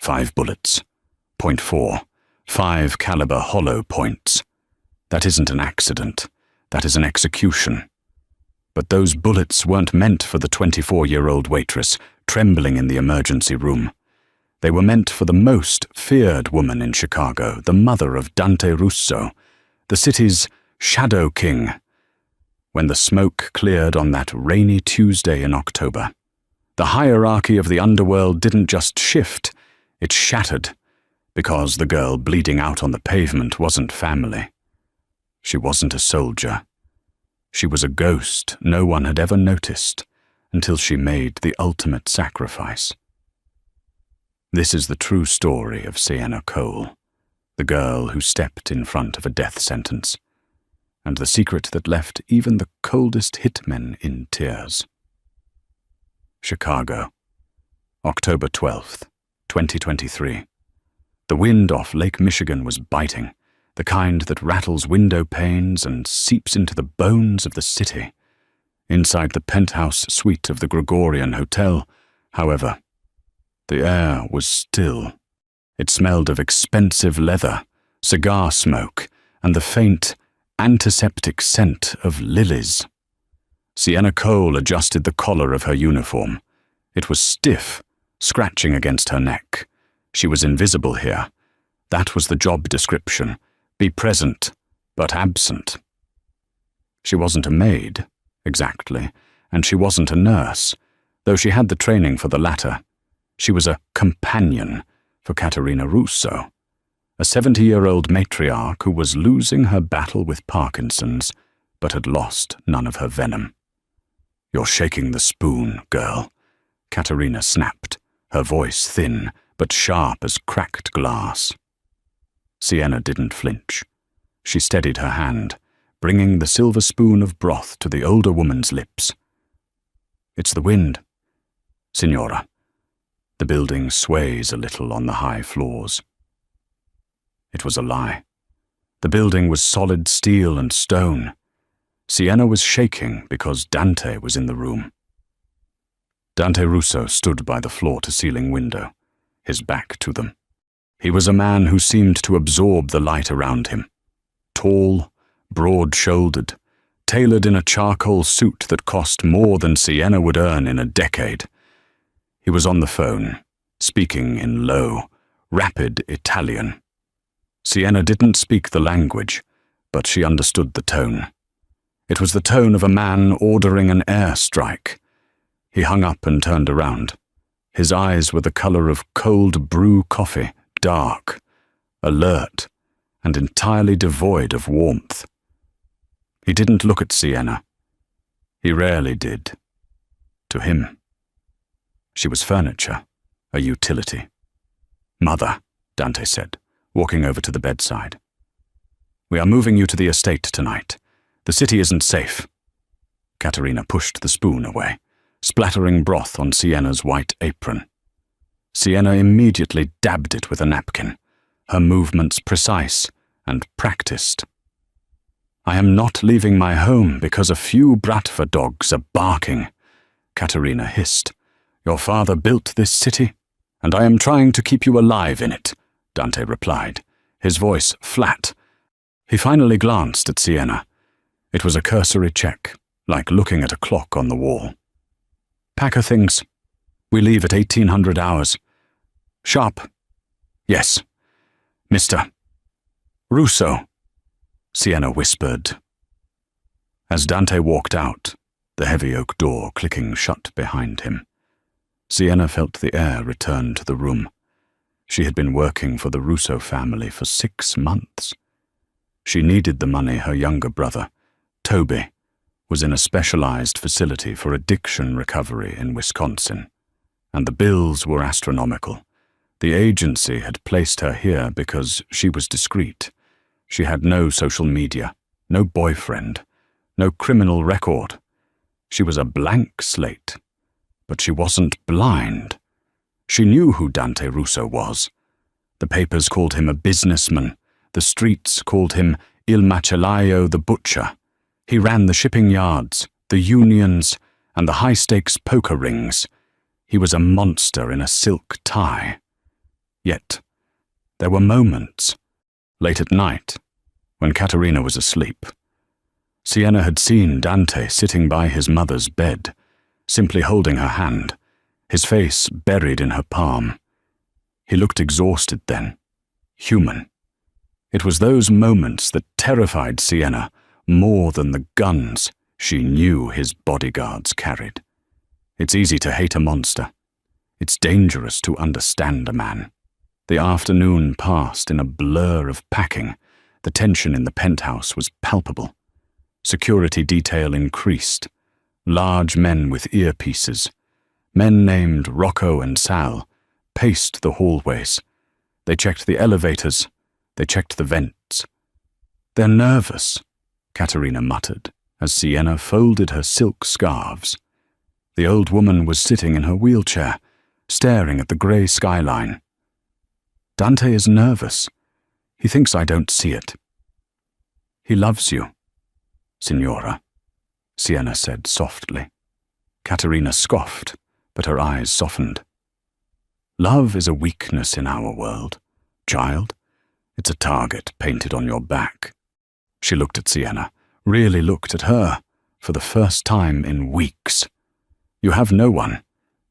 5 bullets. .4, 5 caliber hollow points. That isn't an accident. That is an execution. But those bullets weren't meant for the 24-year-old waitress trembling in the emergency room. They were meant for the most feared woman in Chicago, the mother of Dante Russo, the city's shadow king. When the smoke cleared on that rainy Tuesday in October, the hierarchy of the underworld didn't just shift, it shattered, because the girl bleeding out on the pavement wasn't family. She wasn't a soldier. She was a ghost no one had ever noticed until she made the ultimate sacrifice. This is the true story of Sienna Cole, the girl who stepped in front of a death sentence, and the secret that left even the coldest hitmen in tears. Chicago, October 12th, 2023. The wind off Lake Michigan was biting, the kind that rattles window panes and seeps into the bones of the city. Inside the penthouse suite of the Gregorian Hotel, however, the air was still. It smelled of expensive leather, cigar smoke, and the faint, antiseptic scent of lilies. Sienna Cole adjusted the collar of her uniform. It was stiff, scratching against her neck. She was invisible here. That was the job description. Be present, but absent. She wasn't a maid, exactly, and she wasn't a nurse, though she had the training for the latter. She was a companion for Caterina Russo, a 70-year-old matriarch who was losing her battle with Parkinson's, but had lost none of her venom. "You're shaking the spoon, girl," Caterina snapped, her voice thin, but sharp as cracked glass. Sienna didn't flinch. She steadied her hand, bringing the silver spoon of broth to the older woman's lips. "It's the wind, Signora." The building sways a little on the high floors. It was a lie. The building was solid steel and stone. Sienna was shaking because Dante was in the room. Dante Russo stood by the floor-to-ceiling window, his back to them. He was a man who seemed to absorb the light around him. Tall, broad-shouldered, tailored in a charcoal suit that cost more than Sienna would earn in a decade. He was on the phone, speaking in low, rapid Italian. Sienna didn't speak the language, but she understood the tone. It was the tone of a man ordering an airstrike. He hung up and turned around. His eyes were the color of cold brew coffee, dark, alert, and entirely devoid of warmth. He didn't look at Sienna. He rarely did. To him, she was furniture, a utility. "Mother," Dante said, walking over to the bedside. "We are moving you to the estate tonight. The city isn't safe." Caterina pushed the spoon away, splattering broth on Sienna's white apron. Sienna immediately dabbed it with a napkin, her movements precise and practiced. "I am not leaving my home because a few Bratva dogs are barking," Caterina hissed. "Your father built this city, and I am trying to keep you alive in it," Dante replied, his voice flat. He finally glanced at Sienna. It was a cursory check, like looking at a clock on the wall. "Pack her things. We leave at 1800 hours. Sharp." "Yes, Mr. Russo," Sienna whispered. As Dante walked out, the heavy oak door clicking shut behind him, Sienna felt the air return to the room. She had been working for the Russo family for 6 months. She needed the money her younger brother, Toby, was in a specialized facility for addiction recovery in Wisconsin, and the bills were astronomical. The agency had placed her here because she was discreet. She had no social media, no boyfriend, no criminal record. She was a blank slate, but she wasn't blind. She knew who Dante Russo was. The papers called him a businessman. The streets called him Il Macellaio the Butcher. He ran the shipping yards, the unions, and the high-stakes poker rings. He was a monster in a silk tie. Yet, there were moments, late at night, when Caterina was asleep. Sienna had seen Dante sitting by his mother's bed, simply holding her hand, his face buried in her palm. He looked exhausted then, human. It was those moments that terrified Sienna more than the guns she knew his bodyguards carried. It's easy to hate a monster. It's dangerous to understand a man. The afternoon passed in a blur of packing. The tension in the penthouse was palpable. Security detail increased. Large men with earpieces, men named Rocco and Sal, paced the hallways. They checked the elevators. They checked the vents. "They're nervous," Caterina muttered, as Sienna folded her silk scarves. The old woman was sitting in her wheelchair, staring at the grey skyline. "Dante is nervous. He thinks I don't see it." "He loves you, Signora," Sienna said softly. Caterina scoffed, but her eyes softened. "Love is a weakness in our world, child. It's a target painted on your back." She looked at Sienna, really looked at her, for the first time in weeks. "You have no one.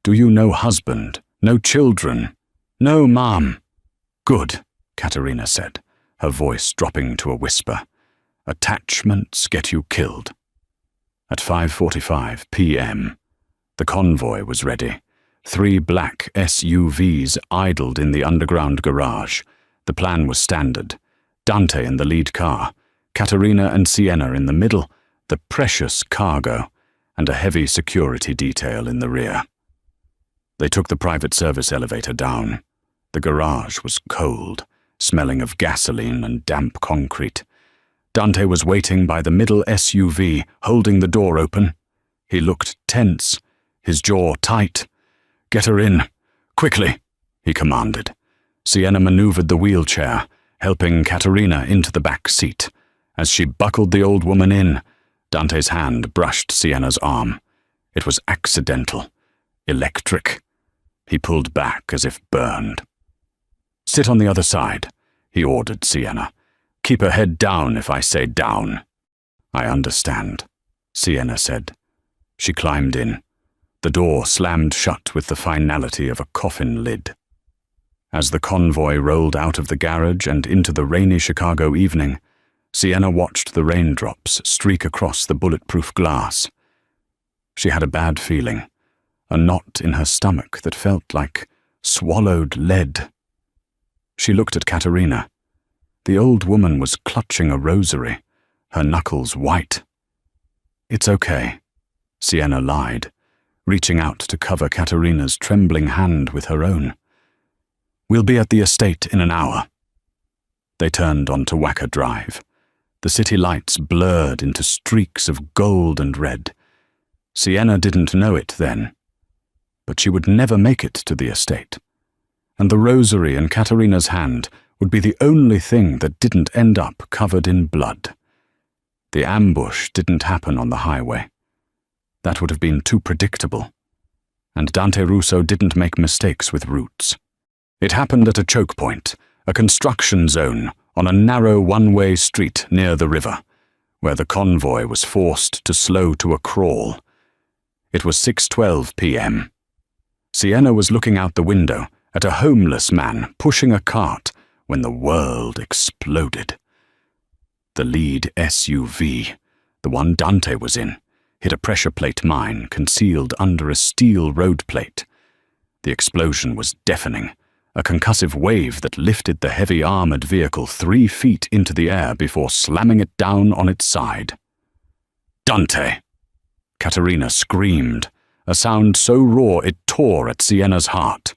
Do you no husband, no children, no mom?" "Good," Caterina said, her voice dropping to a whisper. "Attachments get you killed." At 5:45 p.m., the convoy was ready. 3 black SUVs idled in the underground garage. The plan was standard. Dante in the lead car, Caterina and Sienna in the middle, the precious cargo, and a heavy security detail in the rear. They took the private service elevator down. The garage was cold, smelling of gasoline and damp concrete. Dante was waiting by the middle SUV, holding the door open. He looked tense, his jaw tight. "Get her in, quickly," he commanded. Sienna maneuvered the wheelchair, helping Caterina into the back seat. As she buckled the old woman in, Dante's hand brushed Sienna's arm. It was accidental, electric. He pulled back as if burned. "Sit on the other side," he ordered Sienna. "Keep her head down if I say down." "I understand," Sienna said. She climbed in. The door slammed shut with the finality of a coffin lid. As the convoy rolled out of the garage and into the rainy Chicago evening, Sienna watched the raindrops streak across the bulletproof glass. She had a bad feeling, a knot in her stomach that felt like swallowed lead. She looked at Caterina. The old woman was clutching a rosary, her knuckles white. "It's okay," Sienna lied, reaching out to cover Caterina's trembling hand with her own. "We'll be at the estate in an hour." They turned onto Wacker Drive. The city lights blurred into streaks of gold and red. Sienna didn't know it then, but she would never make it to the estate. And the rosary in Caterina's hand would be the only thing that didn't end up covered in blood. The ambush didn't happen on the highway. That would have been too predictable. And Dante Russo didn't make mistakes with routes. It happened at a choke point, a construction zone on a narrow one-way street near the river, where the convoy was forced to slow to a crawl. It was 6:12 p.m. Sienna was looking out the window at a homeless man pushing a cart when the world exploded. The lead SUV, the one Dante was in, hit a pressure plate mine concealed under a steel road plate. The explosion was deafening, a concussive wave that lifted the heavy armored vehicle 3 feet into the air before slamming it down on its side. "Dante!" Caterina screamed, a sound so raw it tore at Sienna's heart.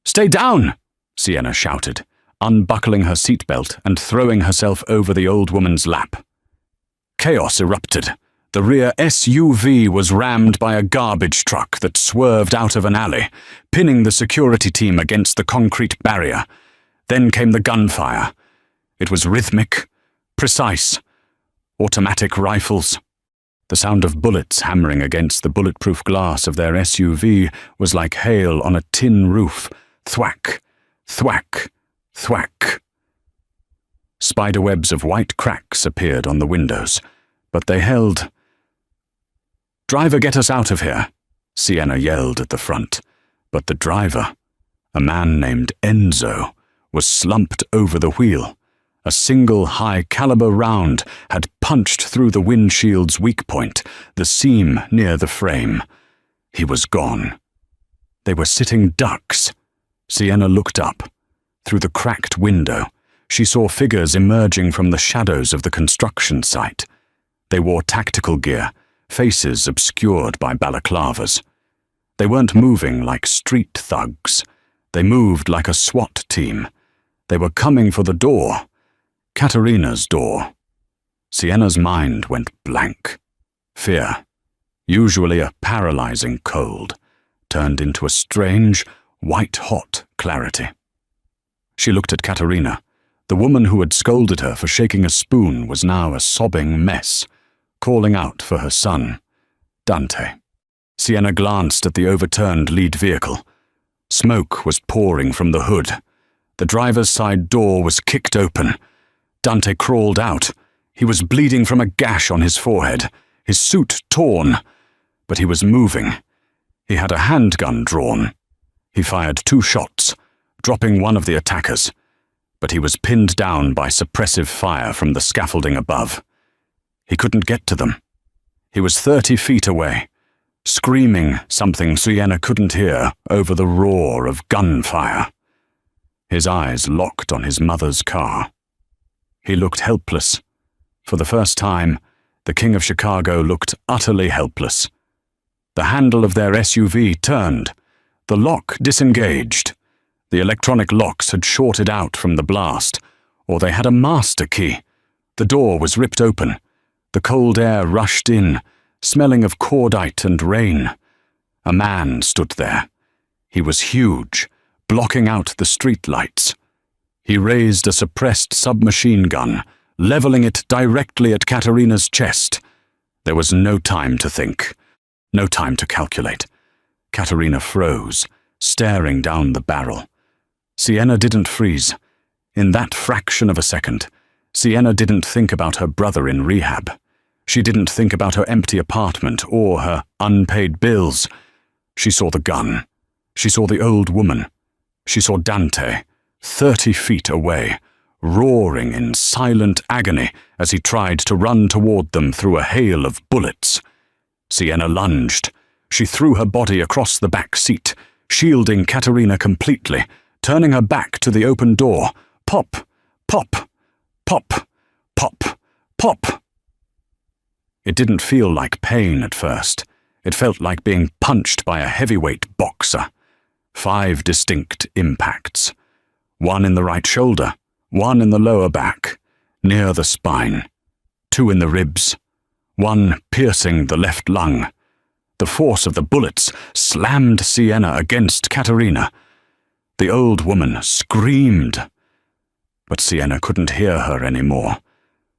"Stay down!" Sienna shouted, unbuckling her seatbelt and throwing herself over the old woman's lap. Chaos erupted. The rear SUV was rammed by a garbage truck that swerved out of an alley, pinning the security team against the concrete barrier. Then came the gunfire. It was rhythmic, precise. Automatic rifles. The sound of bullets hammering against the bulletproof glass of their SUV was like hail on a tin roof. Thwack, Thwack, thwack. Spiderwebs of white cracks appeared on the windows, but they held. "Driver, get us out of here," Sienna yelled at the front, but the driver, a man named Enzo, was slumped over the wheel. A single high-caliber round had punched through the windshield's weak point, the seam near the frame. He was gone. They were sitting ducks. Sienna looked up. Through the cracked window, she saw figures emerging from the shadows of the construction site. They wore tactical gear, faces obscured by balaclavas. They weren't moving like street thugs. They moved like a SWAT team. They were coming for the door. Katerina's door. Sienna's mind went blank. Fear, usually a paralyzing cold, turned into a strange, white-hot clarity. She looked at Katerina. The woman who had scolded her for shaking a spoon was now a sobbing mess, calling out for her son, Dante. Sienna glanced at the overturned lead vehicle. Smoke was pouring from the hood. The driver's side door was kicked open. Dante crawled out. He was bleeding from a gash on his forehead, his suit torn, but he was moving. He had a handgun drawn. He fired 2 shots, dropping one of the attackers, but he was pinned down by suppressive fire from the scaffolding above. He couldn't get to them. He was 30 feet away, screaming something Sienna couldn't hear over the roar of gunfire. His eyes locked on his mother's car. He looked helpless. For the first time, the King of Chicago looked utterly helpless. The handle of their SUV turned. The lock disengaged. The electronic locks had shorted out from the blast, or they had a master key. The door was ripped open. The cold air rushed in, smelling of cordite and rain. A man stood there. He was huge, blocking out the streetlights. He raised a suppressed submachine gun, leveling it directly at Katerina's chest. There was no time to think, no time to calculate. Katerina froze, staring down the barrel. Sienna didn't freeze. In that fraction of a second, Sienna didn't think about her brother in rehab. She didn't think about her empty apartment or her unpaid bills. She saw the gun. She saw the old woman. She saw Dante, 30 feet away, roaring in silent agony as he tried to run toward them through a hail of bullets. Sienna lunged. She threw her body across the back seat, shielding Katerina completely, turning her back to the open door. Pop, pop, pop, pop, pop. It didn't feel like pain at first. It felt like being punched by a heavyweight boxer. 5 distinct impacts. 1 in the right shoulder, 1 in the lower back, near the spine, 2 in the ribs, 1 piercing the left lung. The force of the bullets slammed Sienna against Katerina. The old woman screamed, but Sienna couldn't hear her anymore.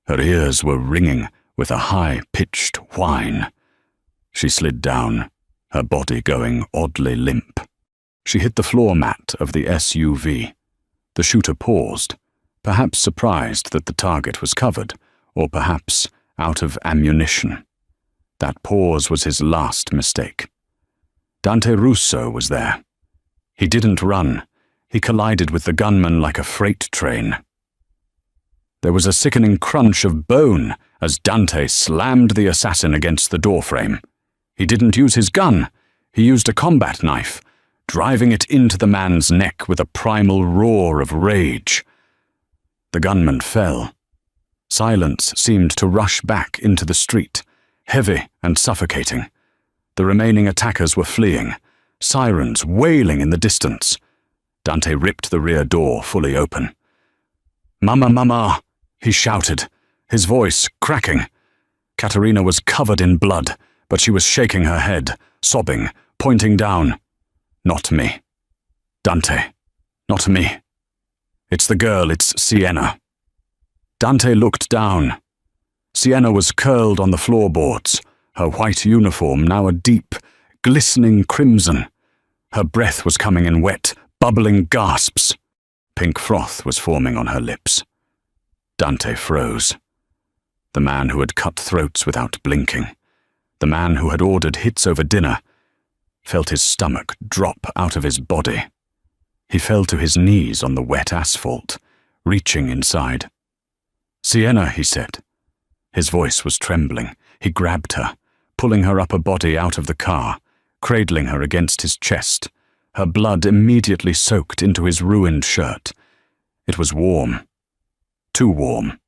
Her ears were ringing with a high-pitched whine. She slid down, her body going oddly limp. She hit the floor mat of the SUV. The shooter paused, perhaps surprised that the target was covered, or perhaps out of ammunition. That pause was his last mistake. Dante Russo was there. He didn't run. He collided with the gunman like a freight train. There was a sickening crunch of bone as Dante slammed the assassin against the doorframe. He didn't use his gun. He used a combat knife, driving it into the man's neck with a primal roar of rage. The gunman fell. Silence seemed to rush back into the street, heavy and suffocating. The remaining attackers were fleeing, sirens wailing in the distance. Dante ripped the rear door fully open. "Mama, mama!" he shouted, his voice cracking. Katerina was covered in blood, but she was shaking her head, sobbing, pointing down. "Not me. Dante. Not me. It's the girl, it's Sienna." Dante looked down. Sienna was curled on the floorboards, her white uniform now a deep, glistening crimson. Her breath was coming in wet, bubbling gasps. Pink froth was forming on her lips. Dante froze. The man who had cut throats without blinking, the man who had ordered hits over dinner, felt his stomach drop out of his body. He fell to his knees on the wet asphalt, reaching inside. "Sienna," he said. His voice was trembling. He grabbed her, pulling her upper body out of the car, cradling her against his chest. Her blood immediately soaked into his ruined shirt. It was warm. Too warm.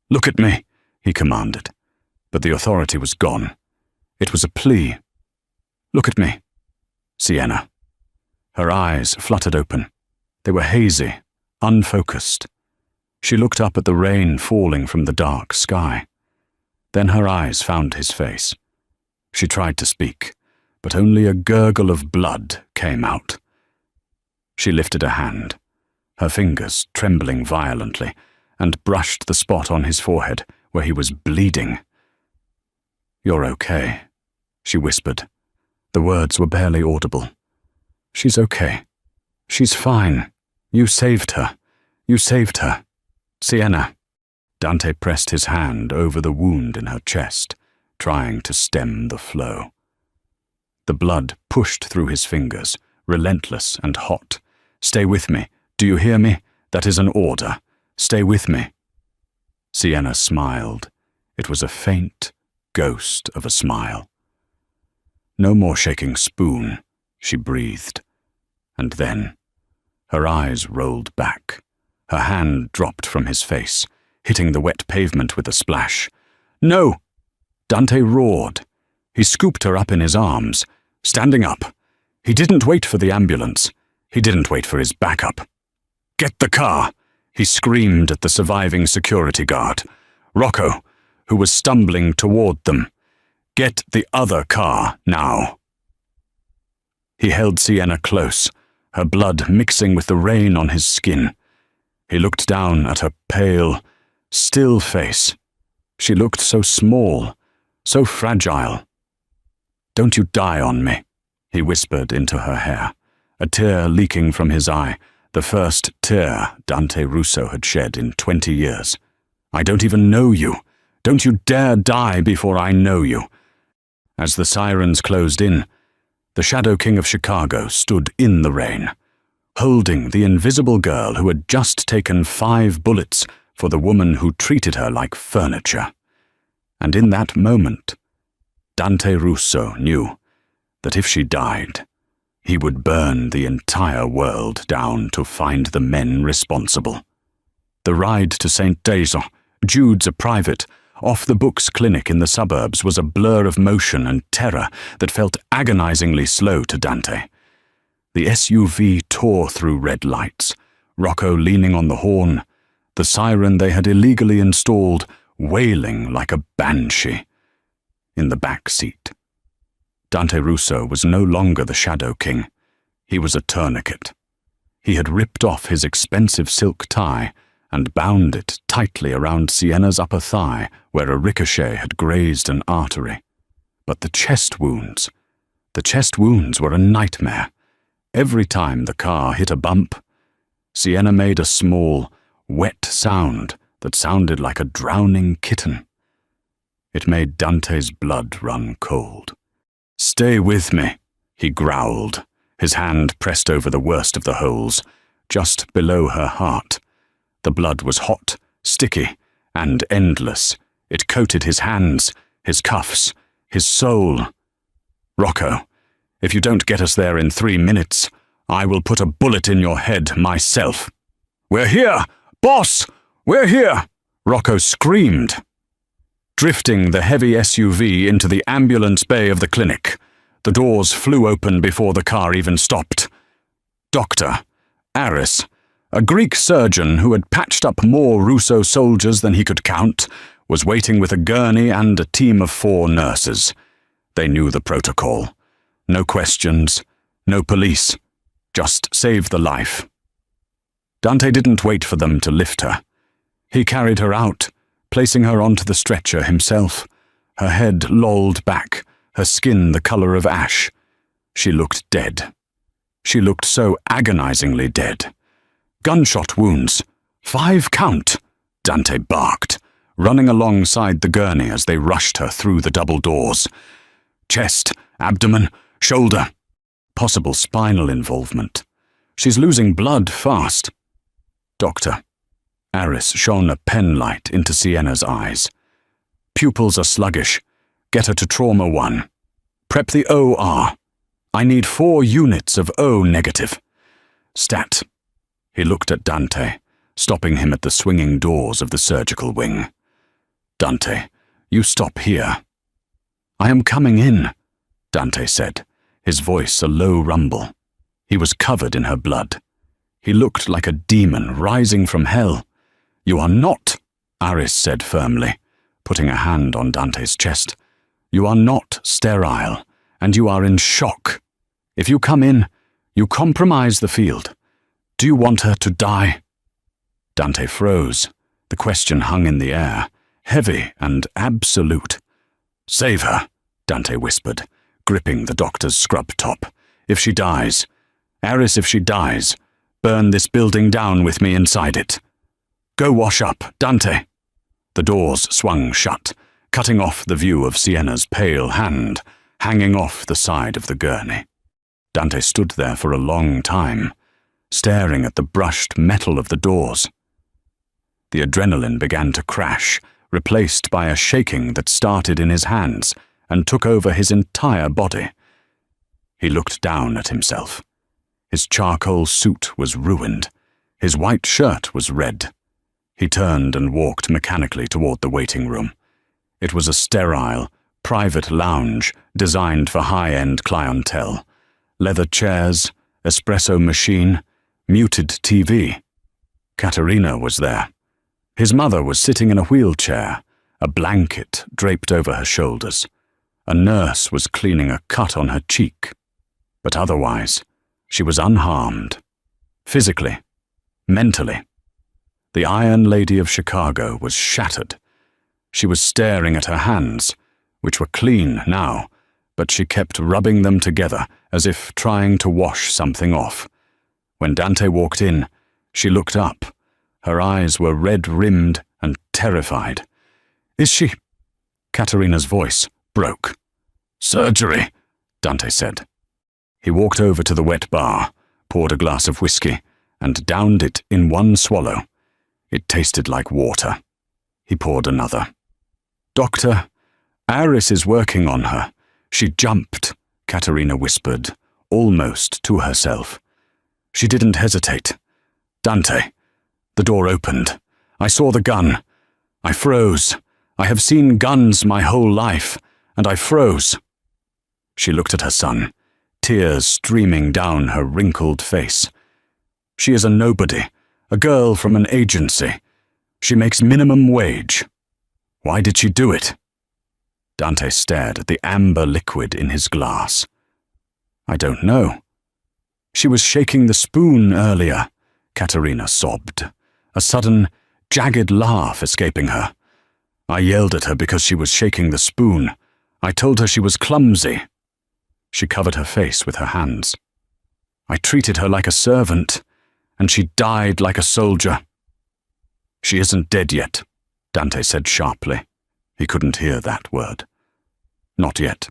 "Look at me," he commanded, but the authority was gone. It was a plea. "Look at me, Sienna." Her eyes fluttered open. They were hazy, unfocused. She looked up at the rain falling from the dark sky. Then her eyes found his face. She tried to speak, but only a gurgle of blood came out. She lifted a hand, her fingers trembling violently, and brushed the spot on his forehead where he was bleeding. "You're okay," she whispered. The words were barely audible. "She's okay. She's fine. You saved her. You saved her. Sienna." Dante pressed his hand over the wound in her chest, trying to stem the flow. The blood pushed through his fingers, relentless and hot. "Stay with me. Do you hear me? That is an order. Stay with me." Sienna smiled. It was a faint ghost of a smile. "No more shaking spoon," she breathed. And then, her eyes rolled back. Her hand dropped from his face, hitting the wet pavement with a splash. "No!" Dante roared. He scooped her up in his arms, standing up. He didn't wait for the ambulance. He didn't wait for his backup. "Get the car!" he screamed at the surviving security guard, Rocco, who was stumbling toward them. "Get the other car, now." He held Sienna close, her blood mixing with the rain on his skin. He looked down at her pale, still face. She looked so small, so fragile. "Don't you die on me," he whispered into her hair, a tear leaking from his eye, the first tear Dante Russo had shed in 20 years. "I don't even know you. Don't you dare die before I know you." As the sirens closed in, the Shadow King of Chicago stood in the rain, holding the invisible girl who had just taken 5 bullets for the woman who treated her like furniture. And in that moment, Dante Russo knew that if she died, he would burn the entire world down to find the men responsible. The ride to St. Denis, Jude's a private, off-the-books clinic in the suburbs, was a blur of motion and terror that felt agonizingly slow to Dante. The SUV tore through red lights, Rocco leaning on the horn, the siren they had illegally installed wailing like a banshee. In the back seat, Dante Russo was no longer the Shadow King. He was a tourniquet. He had ripped off his expensive silk tie and bound it tightly around Sienna's upper thigh where a ricochet had grazed an artery. But the chest wounds were a nightmare. Every time the car hit a bump, Sienna made a small, wet sound that sounded like a drowning kitten. It made Dante's blood run cold. "Stay with me," he growled, his hand pressed over the worst of the holes, just below her heart. The blood was hot, sticky, and endless. It coated his hands, his cuffs, his soul. "Rocco, if you don't get us there in 3 minutes, I will put a bullet in your head myself." "We're here! Boss! We're here!" Rocco screamed, drifting the heavy SUV into the ambulance bay of the clinic. The doors flew open before the car even stopped. Dr. Aris, a Greek surgeon who had patched up more Russo soldiers than he could count, was waiting with a gurney and a team of 4 nurses. They knew the protocol. No questions, no police, just save the life. Dante didn't wait for them to lift her. He carried her out, placing her onto the stretcher himself. Her head lolled back, her skin the color of ash. She looked dead. She looked so agonizingly dead. Gunshot wounds. 5 count, Dante barked, running alongside the gurney as they rushed her through the double doors. Chest, abdomen, shoulder. Possible spinal involvement. She's losing blood fast. Doctor. Aris shone a penlight into Sienna's eyes. Pupils are sluggish. Get her to trauma 1. Prep the OR. I need 4 units of O negative. Stat. He looked at Dante, stopping him at the swinging doors of the surgical wing. Dante, you stop here. I am coming in, Dante said, his voice a low rumble. He was covered in her blood. He looked like a demon rising from hell. You are not, Aris said firmly, putting a hand on Dante's chest. You are not sterile, and you are in shock. If you come in, you compromise the field. Do you want her to die? Dante froze. The question hung in the air, heavy and absolute. Save her, Dante whispered, gripping the doctor's scrub top. If she dies, Aris, if she dies, burn this building down with me inside it. Go wash up, Dante. The doors swung shut, cutting off the view of Sienna's pale hand, hanging off the side of the gurney. Dante stood there for a long time, staring at the brushed metal of the doors. The adrenaline began to crash, replaced by a shaking that started in his hands and took over his entire body. He looked down at himself. His charcoal suit was ruined. His white shirt was red. He turned and walked mechanically toward the waiting room. It was a sterile, private lounge designed for high-end clientele. Leather chairs, espresso machine, muted TV. Katerina was there. His mother was sitting in a wheelchair, a blanket draped over her shoulders. A nurse was cleaning a cut on her cheek. But otherwise, she was unharmed. Physically, mentally. The Iron Lady of Chicago was shattered. She was staring at her hands, which were clean now, but she kept rubbing them together as if trying to wash something off. When Dante walked in, she looked up. Her eyes were red-rimmed and terrified. Is she? Katerina's voice broke. Surgery, Dante said. He walked over to the wet bar, poured a glass of whiskey, and downed it in one swallow. It tasted like water. He poured another. Doctor, Aris is working on her. She jumped, Katerina whispered, almost to herself. She didn't hesitate. Dante. The door opened. I saw the gun. I froze. I have seen guns my whole life, and I froze. She looked at her son, tears streaming down her wrinkled face. She is a nobody, a girl from an agency. She makes minimum wage. Why did she do it? Dante stared at the amber liquid in his glass. I don't know. She was shaking the spoon earlier, Katerina sobbed, a sudden, jagged laugh escaping her. I yelled at her because she was shaking the spoon. I told her she was clumsy. She covered her face with her hands. I treated her like a servant, and she died like a soldier. She isn't dead yet, Dante said sharply. He couldn't hear that word. Not yet.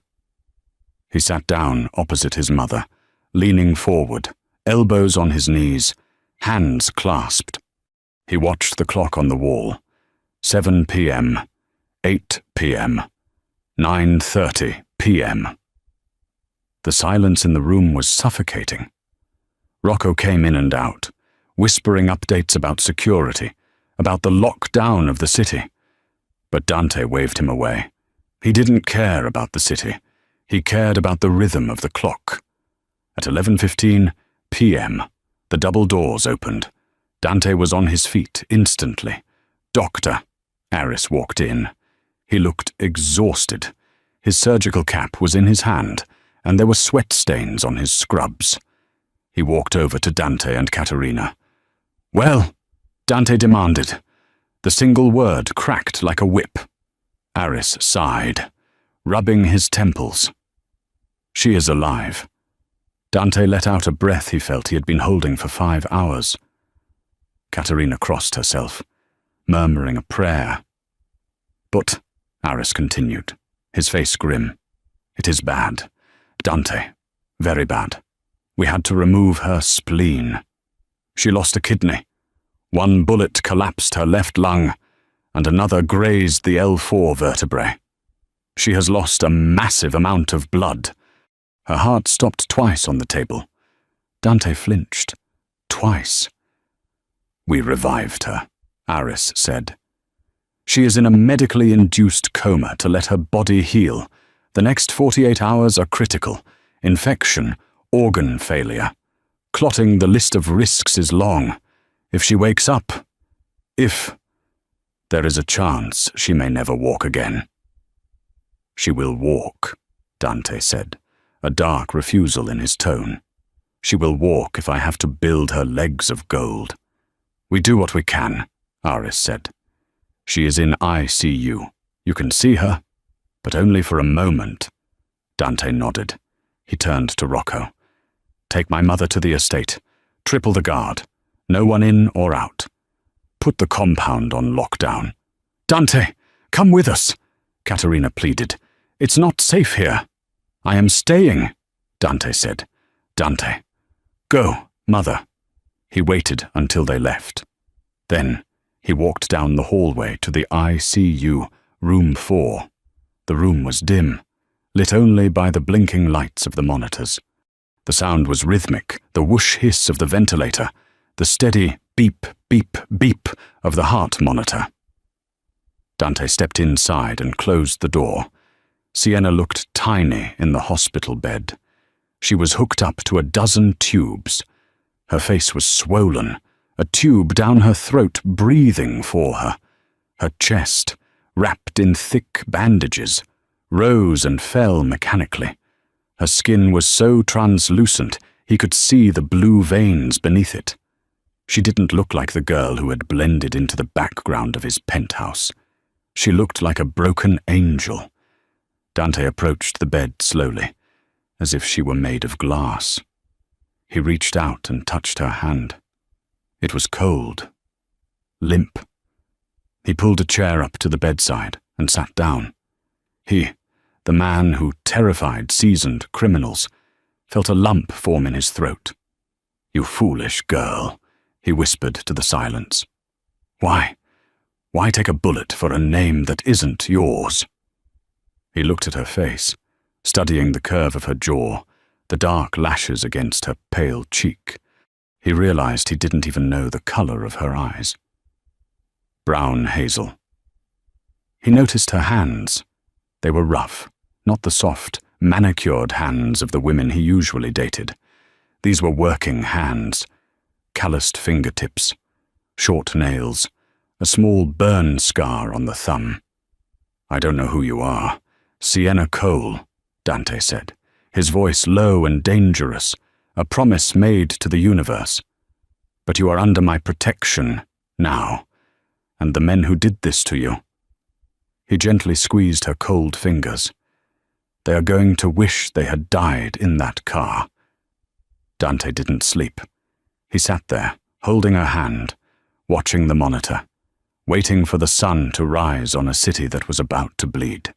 He sat down opposite his mother, leaning forward, elbows on his knees, hands clasped. He watched the clock on the wall. 7 p.m., 8 p.m., 9:30 p.m. The silence in the room was suffocating. Rocco came in and out, whispering updates about security, about the lockdown of the city. But Dante waved him away. He didn't care about the city. He cared about the rhythm of the clock. At 11:15 p.m., the double doors opened. Dante was on his feet instantly. Doctor, Aris walked in. He looked exhausted. His surgical cap was in his hand, and there were sweat stains on his scrubs. He walked over to Dante and Katerina. Well, Dante demanded. The single word cracked like a whip. Aris sighed, rubbing his temples. She is alive. Dante let out a breath he felt he had been holding for 5 hours. Katerina crossed herself, murmuring a prayer. But, Aris continued, his face grim, it is bad. Dante, very bad. We had to remove her spleen. She lost a kidney. One bullet collapsed her left lung, and another grazed the L4 vertebrae. She has lost a massive amount of blood. Her heart stopped twice on the table. Dante flinched. Twice. We revived her, Aris said. She is in a medically induced coma to let her body heal. The next 48 hours are critical. Infection, organ failure. Clotting, the list of risks is long. If she wakes up, there is a chance she may never walk again. She will walk, Dante said, a dark refusal in his tone. She will walk if I have to build her legs of gold. We do what we can, Aris said. She is in ICU. You can see her, but only for a moment. Dante nodded. He turned to Rocco. Take my mother to the estate. Triple the guard. No one in or out. Put the compound on lockdown. Dante, come with us, Katerina pleaded. It's not safe here. I am staying, Dante said. Dante. Go, mother. He waited until they left. Then he walked down the hallway to the ICU, room 4. The room was dim, lit only by the blinking lights of the monitors. The sound was rhythmic, the whoosh hiss of the ventilator, the steady beep, beep, beep of the heart monitor. Dante stepped inside and closed the door. Sienna looked tiny in the hospital bed. She was hooked up to a dozen tubes. Her face was swollen, a tube down her throat breathing for her. Her chest, wrapped in thick bandages, rose and fell mechanically. Her skin was so translucent he could see the blue veins beneath it. She didn't look like the girl who had blended into the background of his penthouse. She looked like a broken angel. Dante approached the bed slowly, as if she were made of glass. He reached out and touched her hand. It was cold, limp. He pulled a chair up to the bedside and sat down. He, the man who terrified seasoned criminals, felt a lump form in his throat. You foolish girl, he whispered to the silence. Why take a bullet for a name that isn't yours? He looked at her face, studying the curve of her jaw, the dark lashes against her pale cheek. He realized he didn't even know the color of her eyes. Brown hazel. He noticed her hands. They were rough, not the soft, manicured hands of the women he usually dated. These were working hands, calloused fingertips, short nails, a small burn scar on the thumb. I don't know who you are. Sienna Cole, Dante said, his voice low and dangerous, a promise made to the universe. But you are under my protection now, and the men who did this to you. He gently squeezed her cold fingers. They are going to wish they had died in that car. Dante didn't sleep. He sat there, holding her hand, watching the monitor, waiting for the sun to rise on a city that was about to bleed.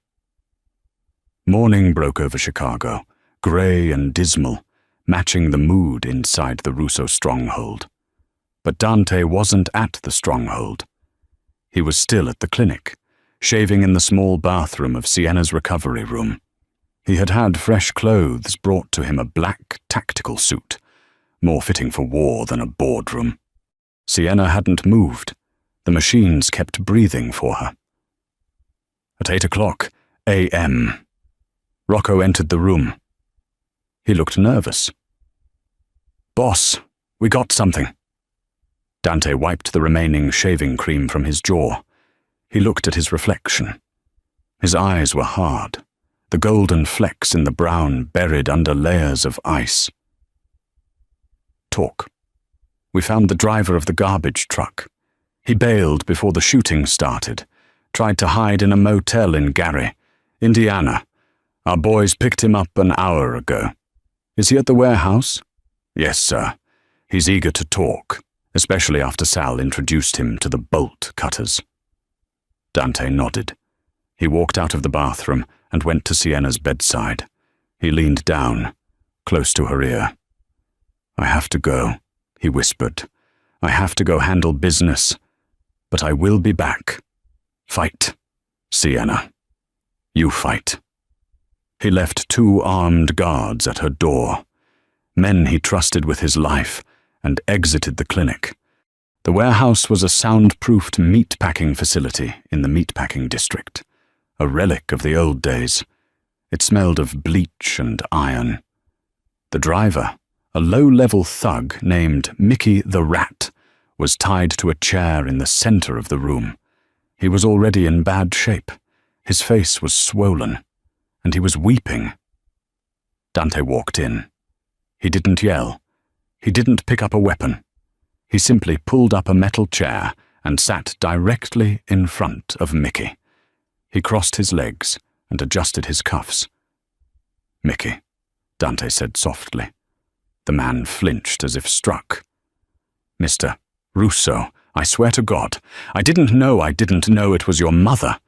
Morning broke over Chicago, grey and dismal, matching the mood inside the Russo stronghold. But Dante wasn't at the stronghold. He was still at the clinic, shaving in the small bathroom of Sienna's recovery room. He had had fresh clothes brought to him, a black tactical suit, more fitting for war than a boardroom. Sienna hadn't moved. The machines kept breathing for her. At 8:00 a.m., Rocco entered the room. He looked nervous. Boss, we got something. Dante wiped the remaining shaving cream from his jaw. He looked at his reflection. His eyes were hard, the golden flecks in the brown buried under layers of ice. Talk. We found the driver of the garbage truck. He bailed before the shooting started, tried to hide in a motel in Gary, Indiana. Our boys picked him up an hour ago. Is he at the warehouse? Yes, sir. He's eager to talk. especially after Sal introduced him to the bolt cutters. Dante nodded. He walked out of the bathroom and went to Sienna's bedside. He leaned down, close to her ear. "I have to go," he whispered. "I have to go handle business, but I will be back. Fight, Sienna. You fight." He left 2 armed guards at her door, men he trusted with his life, and exited the clinic. The warehouse was a soundproofed meatpacking facility in the meatpacking district, a relic of the old days. It smelled of bleach and iron. The driver, a low-level thug named Mickey the Rat, was tied to a chair in the center of the room. He was already in bad shape. His face was swollen, and he was weeping. Dante walked in. He didn't yell. He didn't pick up a weapon. He simply pulled up a metal chair and sat directly in front of Mickey. He crossed his legs and adjusted his cuffs. "Mickey," Dante said softly. The man flinched as if struck. "Mr. Russo, I swear to God, I didn't know it was your mother.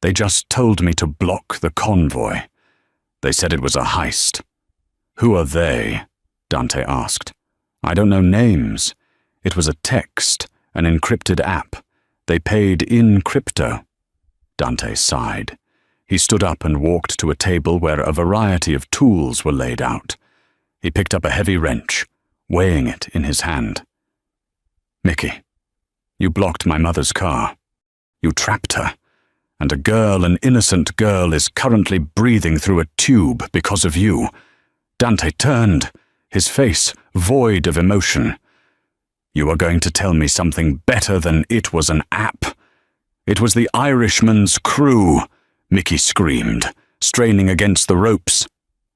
They just told me to block the convoy. They said it was a heist." "Who are they?" Dante asked. "I don't know names. It was a text, an encrypted app. They paid in crypto." Dante sighed. He stood up and walked to a table where a variety of tools were laid out. He picked up a heavy wrench, weighing it in his hand. "Mickey, you blocked my mother's car. You trapped her. And a girl, an innocent girl, is currently breathing through a tube because of you." Dante turned, his face void of emotion. "You are going to tell me something better than it was an app?" "It was the Irishman's crew," Mickey screamed, straining against the ropes.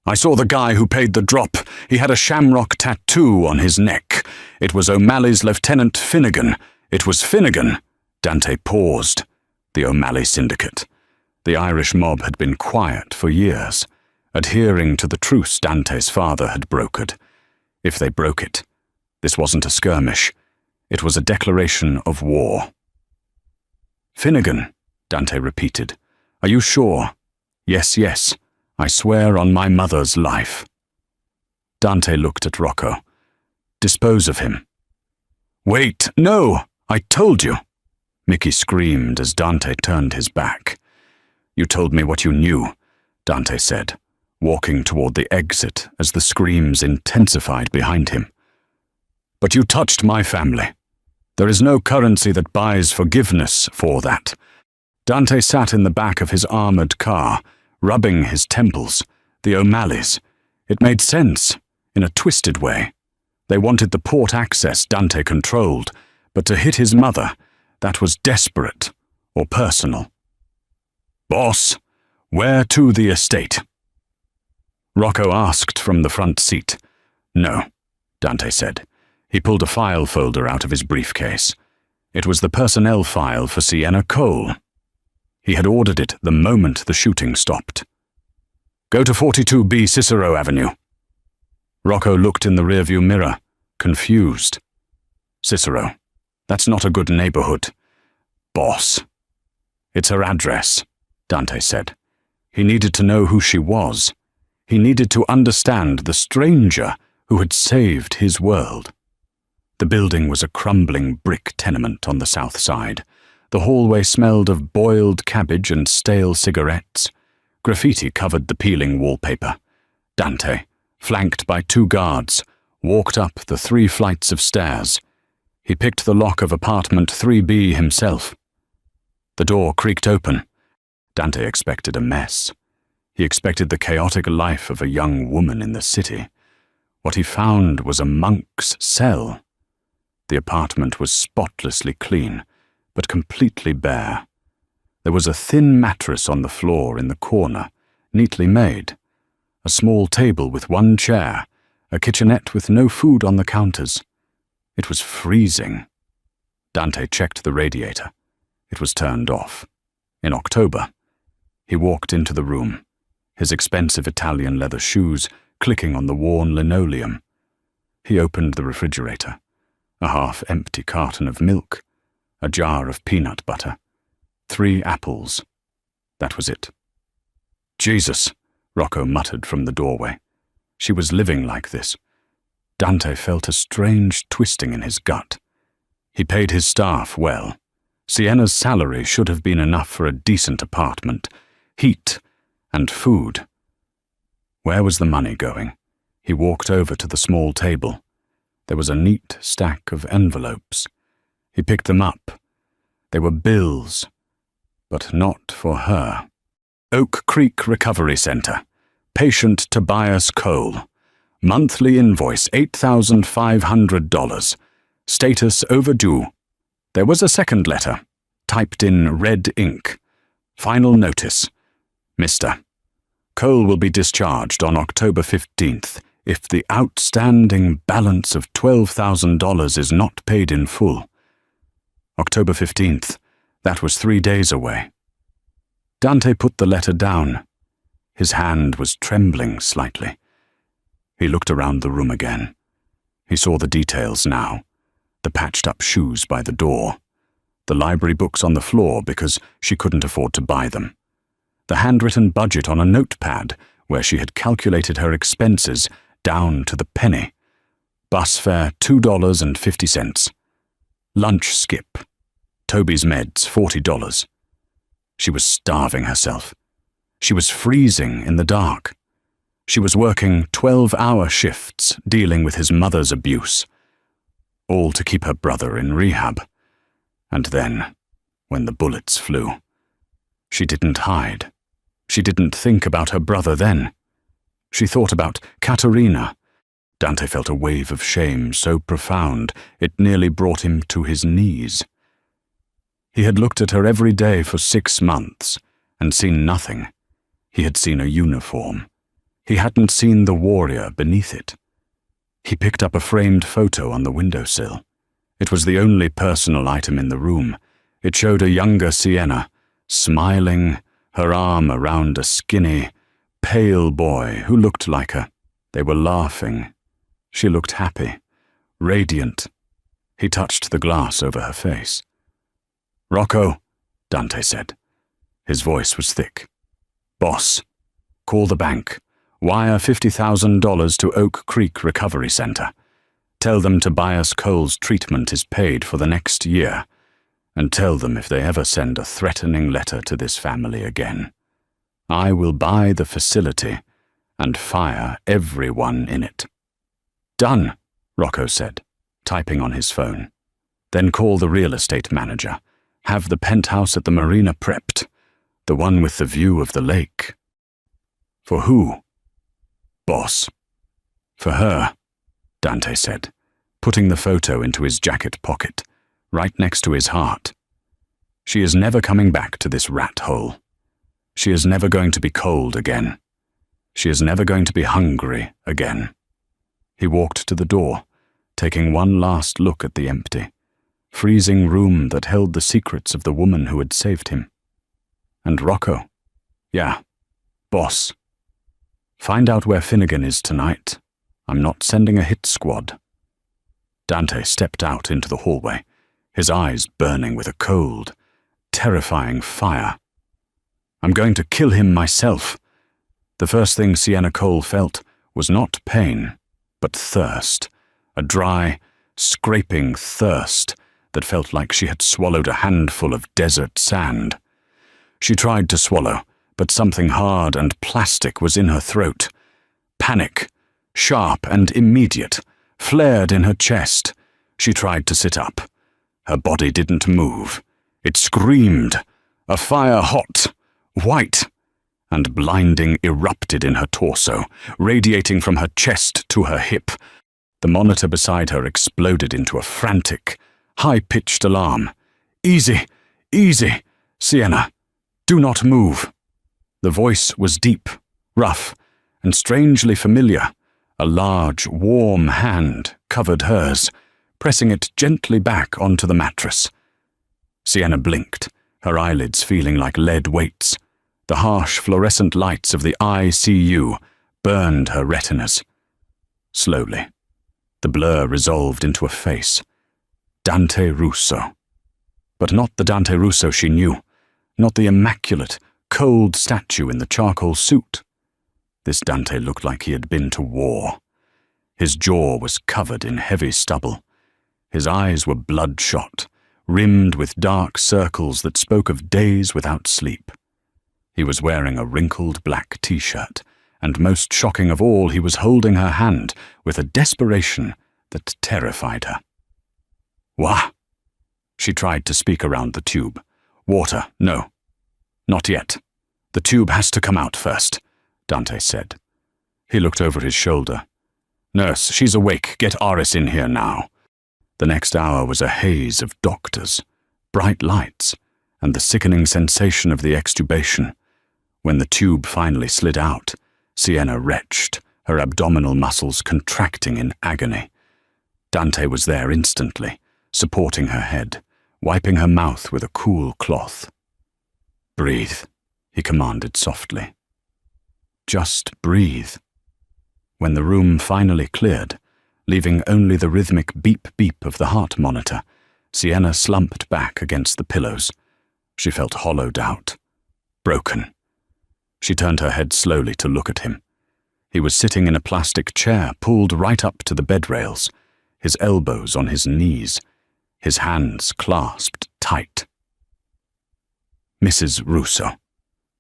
"I saw the guy who paid the drop. He had a shamrock tattoo on his neck. It was O'Malley's Lieutenant Finnegan. It was Finnegan." Dante paused. The O'Malley Syndicate. The Irish mob had been quiet for years, adhering to the truce Dante's father had brokered. If they broke it, this wasn't a skirmish. It was a declaration of war. "Finnegan," Dante repeated. "Are you sure?" "Yes, yes. I swear on my mother's life." Dante looked at Rocco. "Dispose of him." "Wait, no! I told you!" Mickey screamed as Dante turned his back. "You told me what you knew," Dante said, walking toward the exit as the screams intensified behind him. "But you touched my family. There is no currency that buys forgiveness for that." Dante sat in the back of his armored car, rubbing his temples. The O'Malleys. It made sense, in a twisted way. They wanted the port access Dante controlled, but to hit his mother, that was desperate or personal. "Boss, where to the estate?" Rocco asked from the front seat. "No," Dante said. He pulled a file folder out of his briefcase. It was the personnel file for Sienna Cole. He had ordered it the moment the shooting stopped. "Go to 42B Cicero Avenue." Rocco looked in the rearview mirror, confused. "Cicero. That's not a good neighborhood." "Boss." "It's her address," Dante said. He needed to know who she was. He needed to understand the stranger who had saved his world. The building was a crumbling brick tenement on the south side. The hallway smelled of boiled cabbage and stale cigarettes. Graffiti covered the peeling wallpaper. Dante, flanked by 2 guards, walked up the 3 flights of stairs. He picked the lock of apartment 3B himself. The door creaked open. Dante expected a mess. He expected the chaotic life of a young woman in the city. What he found was a monk's cell. The apartment was spotlessly clean, but completely bare. There was a thin mattress on the floor in the corner, neatly made. A small table with 1 chair, a kitchenette with no food on the counters. It was freezing. Dante checked the radiator. It was turned off. In October. He walked into the room, his expensive Italian leather shoes clicking on the worn linoleum. He opened the refrigerator. a half-empty carton of milk, a jar of peanut butter, 3 apples. That was it. Jesus, Rocco muttered from the doorway. She was living like this. Dante felt a strange twisting in his gut. He paid his staff well. Sienna's salary should have been enough for a decent apartment, heat, and food. Where was the money going? He walked over to the small table. There was a neat stack of envelopes. He picked them up. They were bills, but not for her. Oak Creek Recovery Center. Patient Tobias Cole. Monthly invoice $8,500. Status overdue. There was a second letter, typed in red ink. Final notice. Mr. Cole will be discharged on October 15th if the outstanding balance of $12,000 is not paid in full. October 15th. That was 3 days away. Dante put the letter down. His hand was trembling slightly. He looked around the room again. He saw the details now. The patched-up shoes by the door. The library books on the floor because she couldn't afford to buy them. The handwritten budget on a notepad where she had calculated her expenses down to the penny. Bus fare $2.50. Lunch skip. Toby's meds $40. She was starving herself. She was freezing in the dark. She was working 12-hour shifts dealing with his mother's abuse. All to keep her brother in rehab. And then, when the bullets flew, she didn't hide. She didn't think about her brother then. She thought about Katerina. Dante felt a wave of shame so profound it nearly brought him to his knees. He had looked at her every day for 6 months and seen nothing. He had seen a uniform. He hadn't seen the warrior beneath it. He picked up a framed photo on the windowsill. It was the only personal item in the room. It showed a younger Sienna, smiling, her arm around a skinny, pale boy who looked like her. They were laughing. She looked happy, radiant. He touched the glass over her face. "Rocco," Dante said. His voice was thick. "Boss, call the bank. Wire $50,000 to Oak Creek Recovery Center. Tell them Tobias Cole's treatment is paid for the next year, and tell them if they ever send a threatening letter to this family again, I will buy the facility and fire everyone in it." "Done," Rocco said, typing on his phone. "Then call the real estate manager. Have the penthouse at the marina prepped, the one with the view of the lake." "For who?" "Boss." "For her," Dante said, putting the photo into his jacket pocket, right next to his heart. "She is never coming back to this rat hole. She is never going to be cold again. She is never going to be hungry again." He walked to the door, taking one last look at the empty, freezing room that held the secrets of the woman who had saved him. And Rocco. "Yeah, boss. Find out where Finnegan is tonight. I'm not sending a hit squad." Dante stepped out into the hallway, his eyes burning with a cold, terrifying fire. "I'm going to kill him myself." The first thing Sienna Cole felt was not pain, but thirst, a dry, scraping thirst that felt like she had swallowed a handful of desert sand. She tried to swallow, but something hard and plastic was in her throat. Panic, sharp and immediate, flared in her chest. She tried to sit up. Her body didn't move. It screamed. A fire hot, white, and blinding erupted in her torso, radiating from her chest to her hip. The monitor beside her exploded into a frantic, high-pitched alarm. "Easy, easy, Sienna. Do not move." The voice was deep, rough, and strangely familiar. A large, warm hand covered hers, pressing it gently back onto the mattress. Sienna blinked, her eyelids feeling like lead weights. The harsh fluorescent lights of the ICU burned her retinas. Slowly, the blur resolved into a face, Dante Russo. But not the Dante Russo she knew, not the immaculate, cold statue in the charcoal suit. This Dante looked like he had been to war. His jaw was covered in heavy stubble. His eyes were bloodshot, rimmed with dark circles that spoke of days without sleep. He was wearing a wrinkled black t-shirt, and most shocking of all, he was holding her hand with a desperation that terrified her. "Wah!" She tried to speak around the tube. "Water, no. Not yet. The tube has to come out first," Dante said. He looked over his shoulder. "Nurse, she's awake. Get Aris in here now." The next hour was a haze of doctors, bright lights, and the sickening sensation of the extubation. When the tube finally slid out, Sienna retched, her abdominal muscles contracting in agony. Dante was there instantly, supporting her head, wiping her mouth with a cool cloth. "Breathe," he commanded softly. Just breathe. When the room finally cleared, leaving only the rhythmic beep-beep of the heart monitor, Sienna slumped back against the pillows. She felt hollowed out, broken. She turned her head slowly to look at him. He was sitting in a plastic chair pulled right up to the bed rails, his elbows on his knees, his hands clasped tight. "Mrs. Russo,"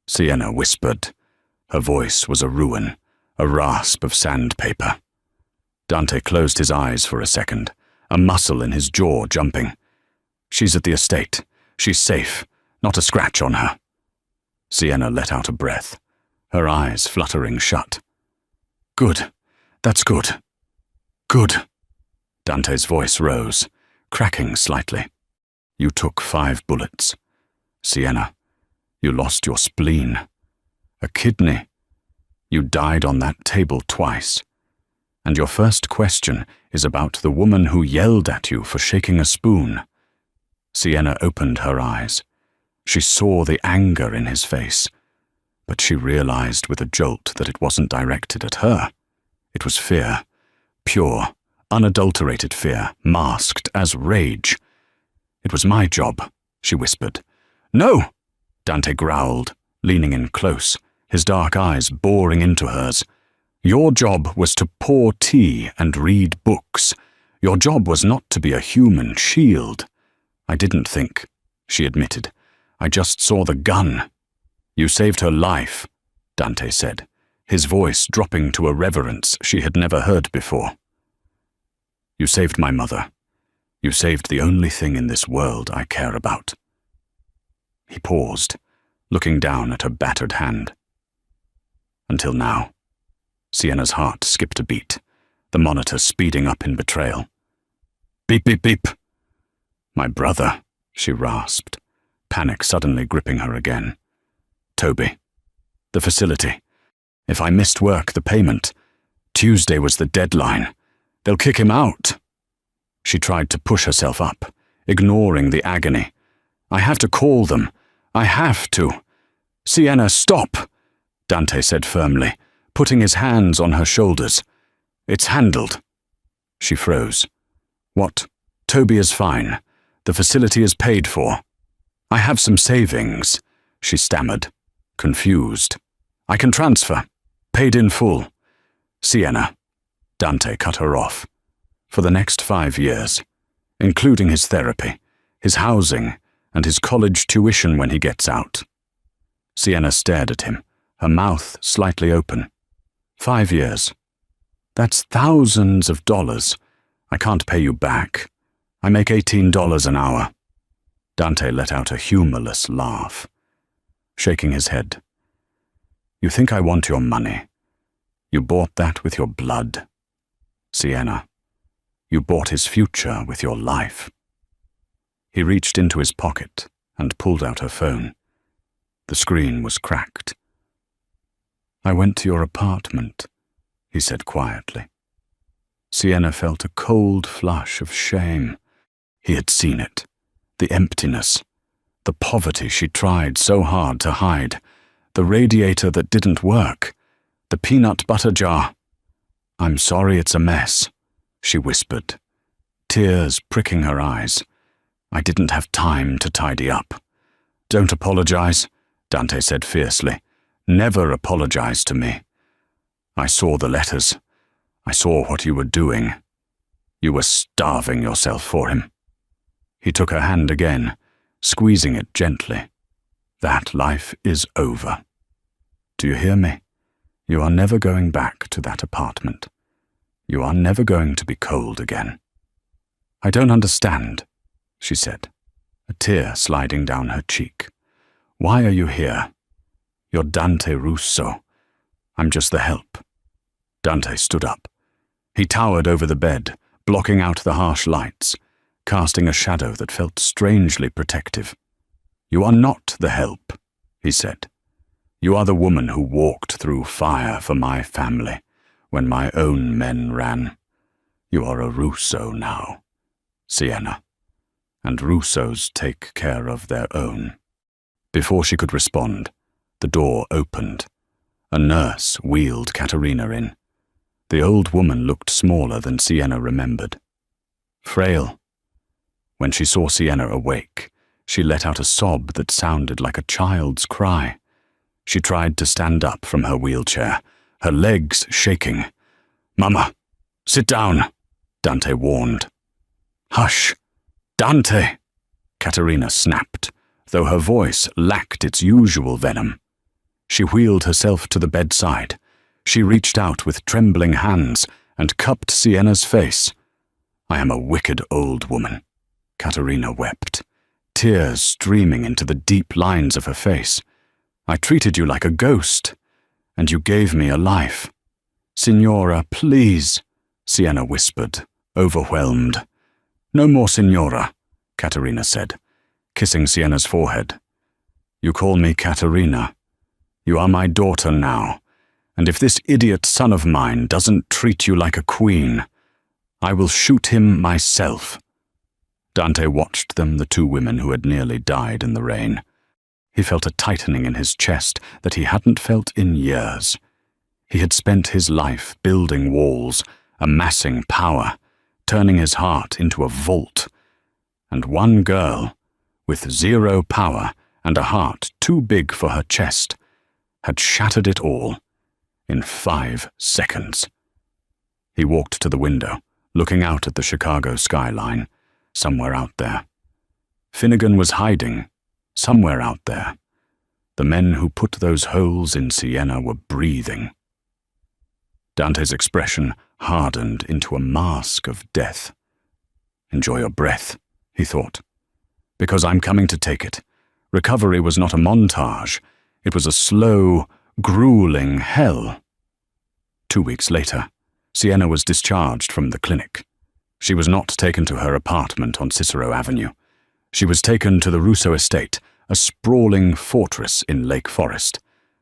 Sienna whispered. Her voice was a ruin, a rasp of sandpaper. Dante closed his eyes for a second, a muscle in his jaw jumping. "She's at the estate. She's safe. Not a scratch on her." Sienna let out a breath, her eyes fluttering shut. "Good. That's good. Good." Dante's voice rose, cracking slightly. "You took 5 bullets. Sienna, you lost your spleen. A kidney. You died on that table twice. And your first question is about the woman who yelled at you for shaking a spoon." Sienna opened her eyes. She saw the anger in his face, but she realized with a jolt that it wasn't directed at her. It was fear, pure, unadulterated fear, masked as rage. "It was my job," she whispered. "No!" Dante growled, leaning in close, his dark eyes boring into hers. "Your job was to pour tea and read books. Your job was not to be a human shield." "I didn't think," she admitted. "I just saw the gun." "You saved her life," Dante said, his voice dropping to a reverence she had never heard before. "You saved my mother. You saved the only thing in this world I care about." He paused, looking down at her battered hand. "Until now." Sienna's heart skipped a beat, the monitor speeding up in betrayal. "Beep, beep, beep." "My brother," she rasped, panic suddenly gripping her again. "Toby. The facility. If I missed work, the payment. Tuesday was the deadline. They'll kick him out." She tried to push herself up, ignoring the agony. "I have to call them. I have to." "Sienna, stop," Dante said firmly, putting his hands on her shoulders. "It's handled." She froze. "What? Toby is fine. The facility is paid for." "I have some savings," she stammered, confused. "I can transfer. Paid in full." "Sienna," Dante cut her off. "For the next 5 years, including his therapy, his housing, and his college tuition when he gets out." Sienna stared at him, her mouth slightly open. 5 years. That's thousands of dollars. I can't pay you back. I make $18 an hour. Dante let out a humorless laugh, shaking his head. "You think I want your money? You bought that with your blood. Sienna, you bought his future with your life." He reached into his pocket and pulled out her phone. The screen was cracked. "I went to your apartment," he said quietly. Sienna felt a cold flush of shame. He had seen it. The emptiness. The poverty she tried so hard to hide. The radiator that didn't work. The peanut butter jar. "I'm sorry it's a mess," she whispered, tears pricking her eyes. I didn't have time to tidy up. Don't apologize, Dante said fiercely. Never apologize to me. I saw the letters. I saw what you were doing. You were starving yourself for him. He took her hand again, squeezing it gently. That life is over. Do you hear me? You are never going back to that apartment. You are never going to be cold again. I don't understand, she said, a tear sliding down her cheek. Why are you here? You're Dante Russo. I'm just the help. Dante stood up. He towered over the bed, blocking out the harsh lights, casting a shadow that felt strangely protective. You are not the help, he said. You are the woman who walked through fire for my family when my own men ran. You are a Russo now, Sienna, and Russos take care of their own. Before she could respond, the door opened. A nurse wheeled Katerina in. The old woman looked smaller than Sienna remembered. Frail. When she saw Sienna awake, she let out a sob that sounded like a child's cry. She tried to stand up from her wheelchair, her legs shaking. Mama, sit down, Dante warned. Hush, Dante, Katerina snapped, though her voice lacked its usual venom. She wheeled herself to the bedside. She reached out with trembling hands and cupped Sienna's face. I am a wicked old woman, Katerina wept, tears streaming into the deep lines of her face. I treated you like a ghost, and you gave me a life. Signora, please, Sienna whispered, overwhelmed. No more Signora, Katerina said, kissing Sienna's forehead. You call me Katerina. You are my daughter now, and if this idiot son of mine doesn't treat you like a queen, I will shoot him myself. Dante watched them, the two women who had nearly died in the rain. He felt a tightening in his chest that he hadn't felt in years. He had spent his life building walls, amassing power, turning his heart into a vault. And one girl, with zero power and a heart too big for her chest, had shattered it all in 5 seconds. He walked to the window, looking out at the Chicago skyline, somewhere out there. Finnegan was hiding, somewhere out there. The men who put those holes in Sienna were breathing. Dante's expression hardened into a mask of death. Enjoy your breath, he thought, because I'm coming to take it. Recovery was not a montage. It was a slow, grueling hell. 2 weeks later, Sienna was discharged from the clinic. She was not taken to her apartment on Cicero Avenue. She was taken to the Russo estate, a sprawling fortress in Lake Forest,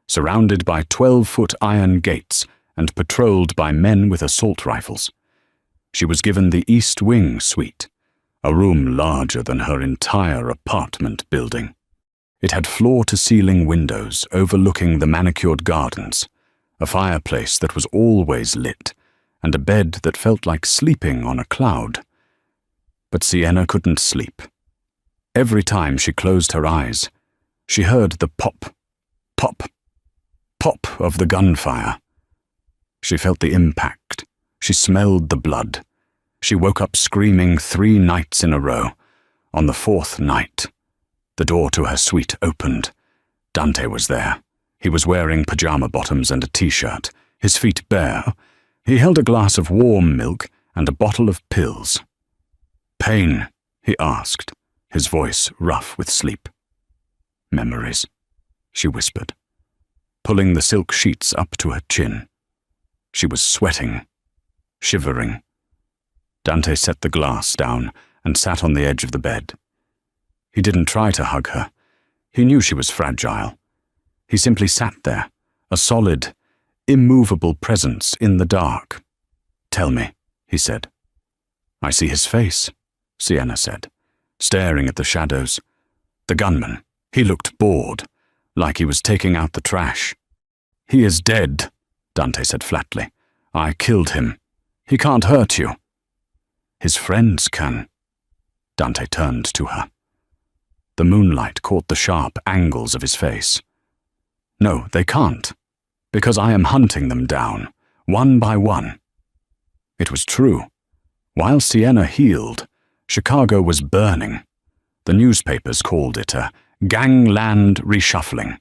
surrounded by 12-foot iron gates and patrolled by men with assault rifles. She was given the East Wing suite, a room larger than her entire apartment building. It had floor-to-ceiling windows overlooking the manicured gardens, a fireplace that was always lit, and a bed that felt like sleeping on a cloud. But Sienna couldn't sleep. Every time she closed her eyes, she heard the pop, pop, pop of the gunfire. She felt the impact. She smelled the blood. She woke up screaming 3 nights in a row. On the 4th night, the door to her suite opened. Dante was there. He was wearing pajama bottoms and a t-shirt, his feet bare. He held a glass of warm milk and a bottle of pills. Pain, he asked, his voice rough with sleep. Memories, she whispered, pulling the silk sheets up to her chin. She was sweating, shivering. Dante set the glass down and sat on the edge of the bed. He didn't try to hug her. He knew she was fragile. He simply sat there, a solid, immovable presence in the dark. Tell me, he said. I see his face, Sienna said, staring at the shadows. The gunman, he looked bored, like he was taking out the trash. He is dead, Dante said flatly. I killed him. He can't hurt you. His friends can. Dante turned to her. The moonlight caught the sharp angles of his face. No, they can't, because I am hunting them down, one by one. It was true. While Sienna healed, Chicago was burning. The newspapers called it a gangland reshuffling.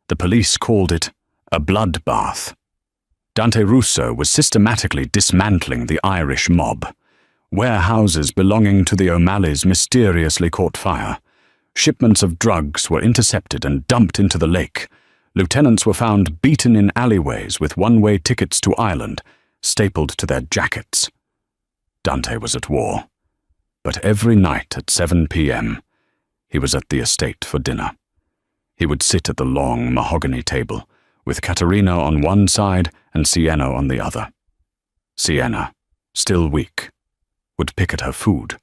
The police called it a bloodbath. Dante Russo was systematically dismantling the Irish mob. Warehouses belonging to the O'Malleys mysteriously caught fire. Shipments of drugs were intercepted and dumped into the lake. Lieutenants were found beaten in alleyways with one-way tickets to Ireland, stapled to their jackets. Dante was at war. But every night at 7 p.m., he was at the estate for dinner. He would sit at the long mahogany table, with Caterina on one side and Sienna on the other. Sienna, still weak, would pick at her food.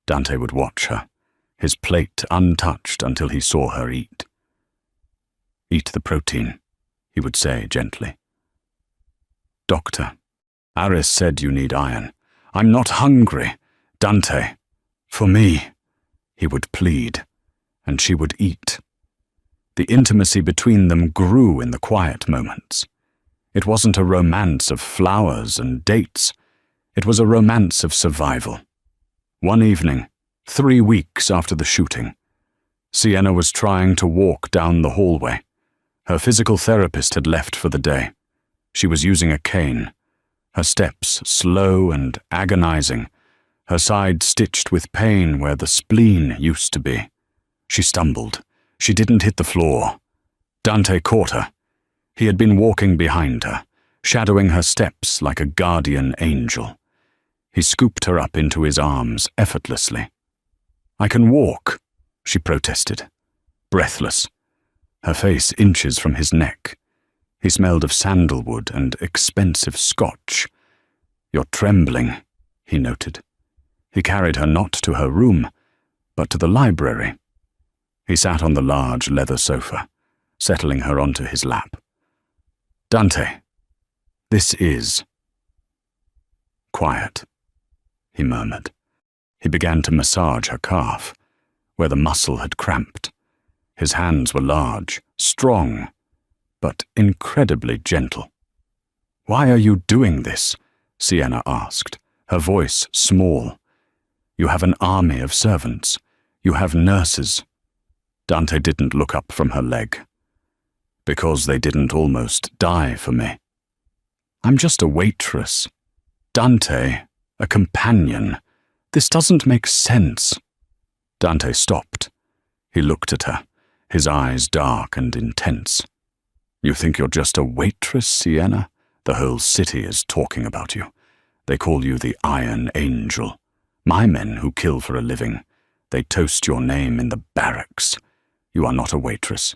Dante would watch her, his plate untouched until he saw her eat. "Eat the protein," he would say gently. "Doctor, Aris said you need iron. I'm not hungry. Dante, for me," he would plead, and she would eat. The intimacy between them grew in the quiet moments. It wasn't a romance of flowers and dates. It was a romance of survival. One evening, 3 weeks after the shooting, Sienna was trying to walk down the hallway. Her physical therapist had left for the day. She was using a cane, her steps slow and agonizing, her side stitched with pain where the spleen used to be. She stumbled. She didn't hit the floor. Dante caught her. He had been walking behind her, shadowing her steps like a guardian angel. He scooped her up into his arms effortlessly. "I can walk," she protested, breathless, her face inches from his neck. He smelled of sandalwood and expensive scotch. "You're trembling," he noted. He carried her not to her room, but to the library. He sat on the large leather sofa, settling her onto his lap. "Dante, this is quiet," he murmured. He began to massage her calf, where the muscle had cramped. His hands were large, strong, but incredibly gentle. "Why are you doing this?" Sienna asked, her voice small. "You have an army of servants. You have nurses." Dante didn't look up from her leg. "Because they didn't almost die for me." "I'm just a waitress. Dante, a companion. This doesn't make sense." Dante stopped. He looked at her, his eyes dark and intense. "You think you're just a waitress, Sienna? The whole city is talking about you. They call you the Iron Angel. My men who kill for a living, they toast your name in the barracks. You are not a waitress.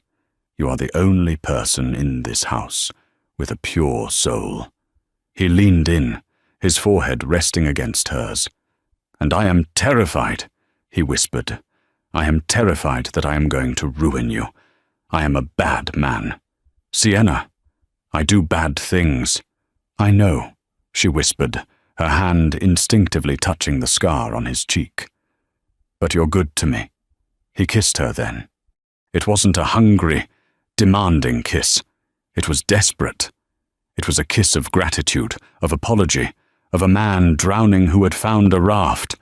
You are the only person in this house with a pure soul." He leaned in, his forehead resting against hers. "And I am terrified," he whispered. "I am terrified that I am going to ruin you. I am a bad man. Sienna, I do bad things." "I know," she whispered, her hand instinctively touching the scar on his cheek. "But you're good to me." He kissed her then. It wasn't a hungry, demanding kiss. It was desperate. It was a kiss of gratitude, of apology, of a man drowning who had found a raft.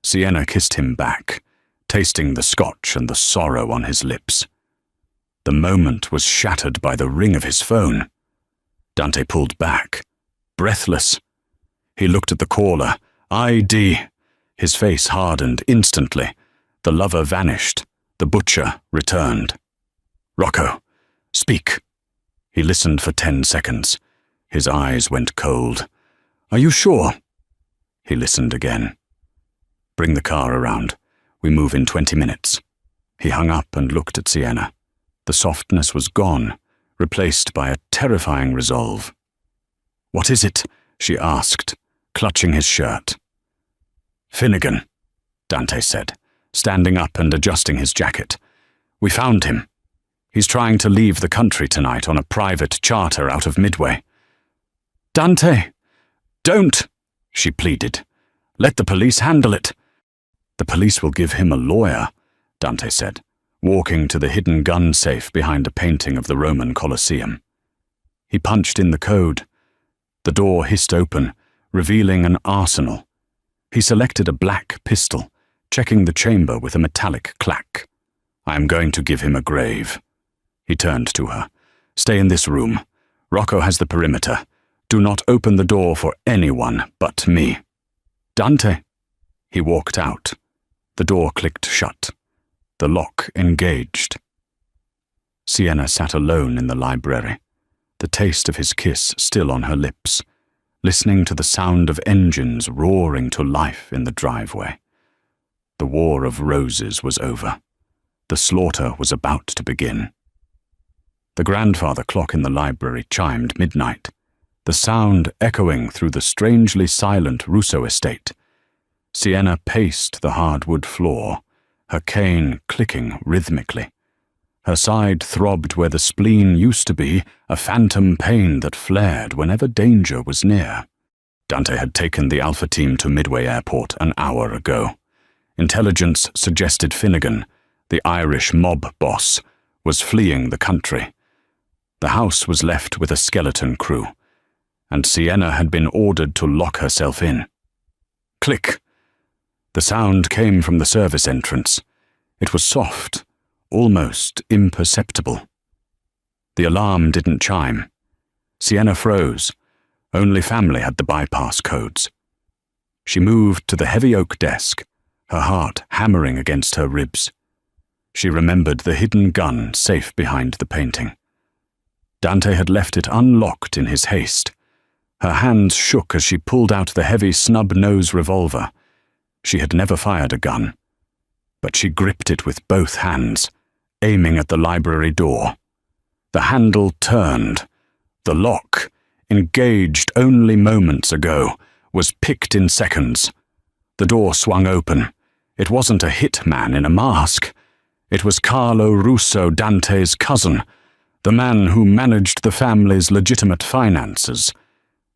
Sienna kissed him back, tasting the scotch and the sorrow on his lips. The moment was shattered by the ring of his phone. Dante pulled back, breathless. He looked at the caller. ID. His face hardened instantly. The lover vanished. The butcher returned. "Rocco, speak." He listened for 10 seconds. His eyes went cold. "Are you sure?" He listened again. "Bring the car around. We move in 20 minutes. He hung up and looked at Sienna. The softness was gone, replaced by a terrifying resolve. "What is it?" she asked, clutching his shirt. "Finnegan," Dante said, standing up and adjusting his jacket. "We found him. He's trying to leave the country tonight on a private charter out of Midway." "Dante, don't," she pleaded. Let the police handle it." "The police will give him a lawyer," Dante said, walking to the hidden gun safe behind a painting of the Roman Colosseum. He punched in the code. The door hissed open, revealing an arsenal. He selected a black pistol, checking the chamber with a metallic clack. "I am going to give him a grave." He turned to her. "Stay in this room. Rocco has the perimeter. Do not open the door for anyone but me." "Dante." He walked out. The door clicked shut. The lock engaged. Sienna sat alone in the library, the taste of his kiss still on her lips, listening to the sound of engines roaring to life in the driveway. The war of roses was over. The slaughter was about to begin. The grandfather clock in the library chimed midnight, the sound echoing through the strangely silent Russo estate. Sienna paced the hardwood floor, her cane clicking rhythmically. Her side throbbed where the spleen used to be, a phantom pain that flared whenever danger was near. Dante had taken the Alpha team to Midway Airport an hour ago. Intelligence suggested Finnegan, the Irish mob boss, was fleeing the country. The house was left with a skeleton crew, and Sienna had been ordered to lock herself in. Click! The sound came from the service entrance. It was soft, almost imperceptible. The alarm didn't chime. Sienna froze. Only family had the bypass codes. She moved to the heavy oak desk, her heart hammering against her ribs. She remembered the hidden gun safe behind the painting. Dante had left it unlocked in his haste. Her hands shook as she pulled out the heavy snub-nose revolver. She had never fired a gun, but she gripped it with both hands, aiming at the library door. The handle turned. The lock, engaged only moments ago, was picked in seconds. The door swung open. It wasn't a hitman in a mask. It was Carlo Russo, Dante's cousin, the man who managed the family's legitimate finances,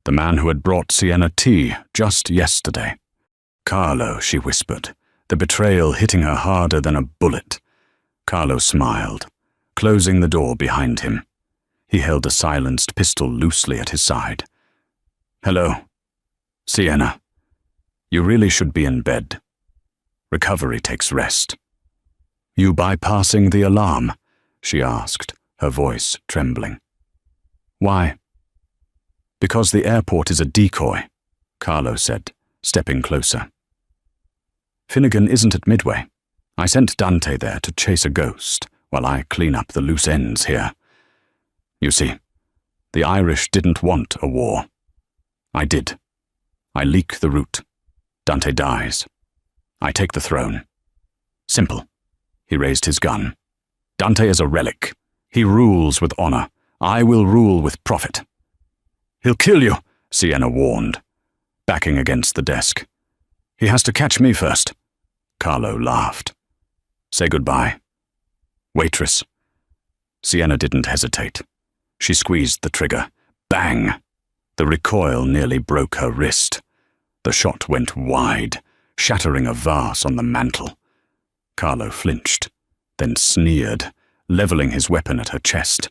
the man who had brought Sienna tea just yesterday. "Carlo," she whispered, the betrayal hitting her harder than a bullet. Carlo smiled, closing the door behind him. He held a silenced pistol loosely at his side. "Hello, Sienna. You really should be in bed. Recovery takes rest." "You bypassing the alarm?" she asked, her voice trembling. "Why?" "Because the airport is a decoy," Carlo said, stepping closer. "Finnegan isn't at Midway. I sent Dante there to chase a ghost while I clean up the loose ends here. You see, the Irish didn't want a war. I did. I leak the route. Dante dies. I take the throne. Simple." He raised his gun. "Dante is a relic. He rules with honor. I will rule with profit." "He'll kill you," Sienna warned, backing against the desk. "He has to catch me first." Carlo laughed. "Say goodbye. Waitress." Sienna didn't hesitate. She squeezed the trigger. Bang! The recoil nearly broke her wrist. The shot went wide, shattering a vase on the mantel. Carlo flinched, then sneered, leveling his weapon at her chest.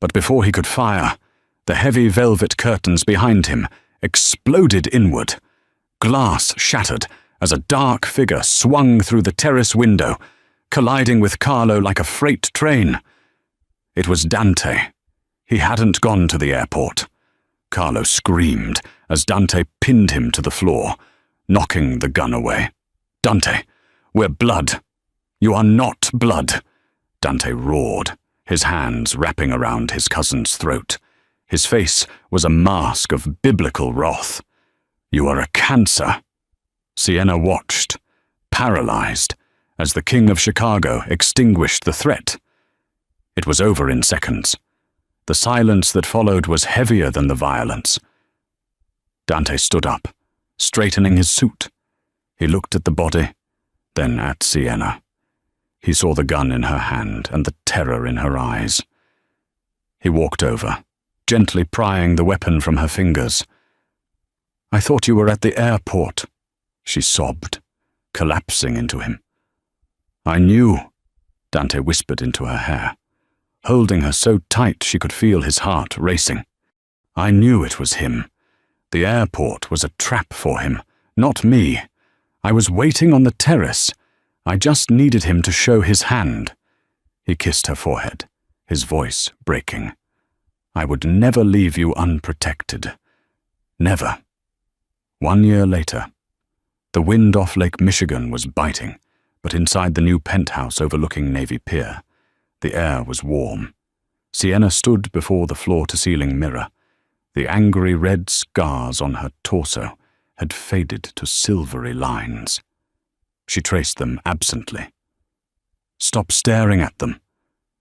But before he could fire, the heavy velvet curtains behind him exploded inward. Glass shattered as a dark figure swung through the terrace window, colliding with Carlo like a freight train. It was Dante. He hadn't gone to the airport. Carlo screamed as Dante pinned him to the floor, knocking the gun away. "Dante, we're blood. You are not blood," Dante roared, his hands wrapping around his cousin's throat. His face was a mask of biblical wrath. "You are a cancer." Sienna watched, paralyzed, as the King of Chicago extinguished the threat. It was over in seconds. The silence that followed was heavier than the violence. Dante stood up, straightening his suit. He looked at the body, then at Sienna. He saw the gun in her hand and the terror in her eyes. He walked over, gently prying the weapon from her fingers. "I thought you were at the airport," she sobbed, collapsing into him. "I knew," Dante whispered into her hair, holding her so tight she could feel his heart racing. "I knew it was him. The airport was a trap for him, not me. I was waiting on the terrace. I just needed him to show his hand." He kissed her forehead, his voice breaking. "I would never leave you unprotected. Never." 1 year later, the wind off Lake Michigan was biting, but inside the new penthouse overlooking Navy Pier, the air was warm. Sienna stood before the floor-to-ceiling mirror. The angry red scars on her torso had faded to silvery lines. She traced them absently. "Stop staring at them,"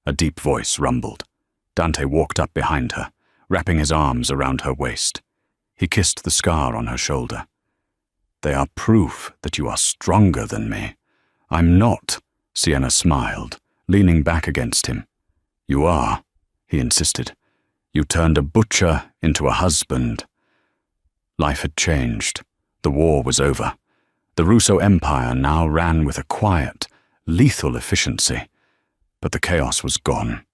a deep voice rumbled. Dante walked up behind her, wrapping his arms around her waist. He kissed the scar on her shoulder. "They are proof that you are stronger than me." "I'm not," Sienna smiled, leaning back against him. "You are," he insisted. "You turned a butcher into a husband." Life had changed. The war was over. The Russo Empire now ran with a quiet, lethal efficiency. But the chaos was gone.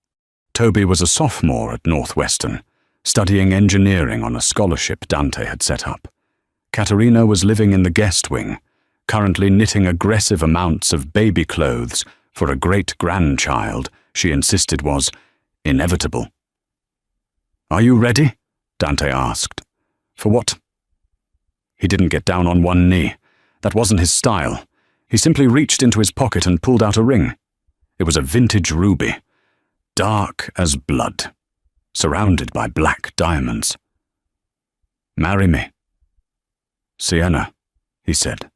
Toby was a sophomore at Northwestern, studying engineering on a scholarship Dante had set up. Katerina was living in the guest wing, currently knitting aggressive amounts of baby clothes for a great-grandchild she insisted was inevitable. "Are you ready?" Dante asked. "For what?" He didn't get down on one knee. That wasn't his style. He simply reached into his pocket and pulled out a ring. It was a vintage ruby, dark as blood, surrounded by black diamonds. "Marry me." "Sienna," he said,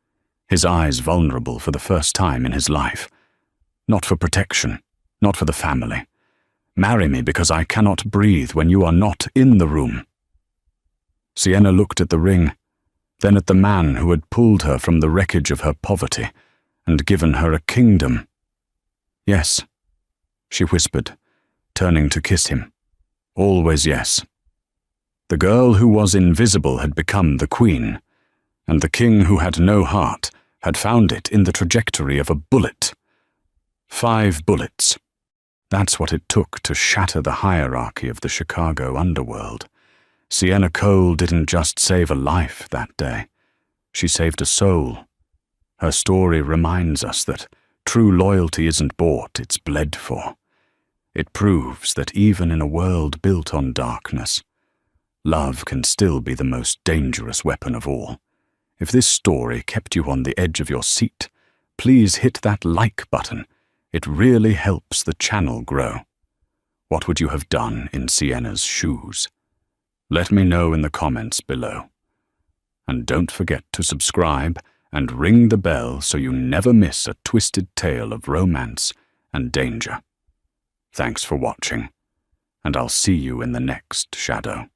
his eyes vulnerable for the first time in his life. "Not for protection, not for the family. Marry me because I cannot breathe when you are not in the room." Sienna looked at the ring, then at the man who had pulled her from the wreckage of her poverty and given her a kingdom. "Yes," she whispered, turning to kiss him. "Always yes." The girl who was invisible had become the queen, and the king who had no heart had found it in the trajectory of a bullet. 5 bullets. That's what it took to shatter the hierarchy of the Chicago underworld. Sienna Cole didn't just save a life that day. She saved a soul. Her story reminds us that true loyalty isn't bought, it's bled for. It proves that even in a world built on darkness, love can still be the most dangerous weapon of all. If this story kept you on the edge of your seat, please hit that like button. It really helps the channel grow. What would you have done in Sienna's shoes? Let me know in the comments below. And don't forget to subscribe and ring the bell so you never miss a twisted tale of romance and danger. Thanks for watching, and I'll see you in the next shadow.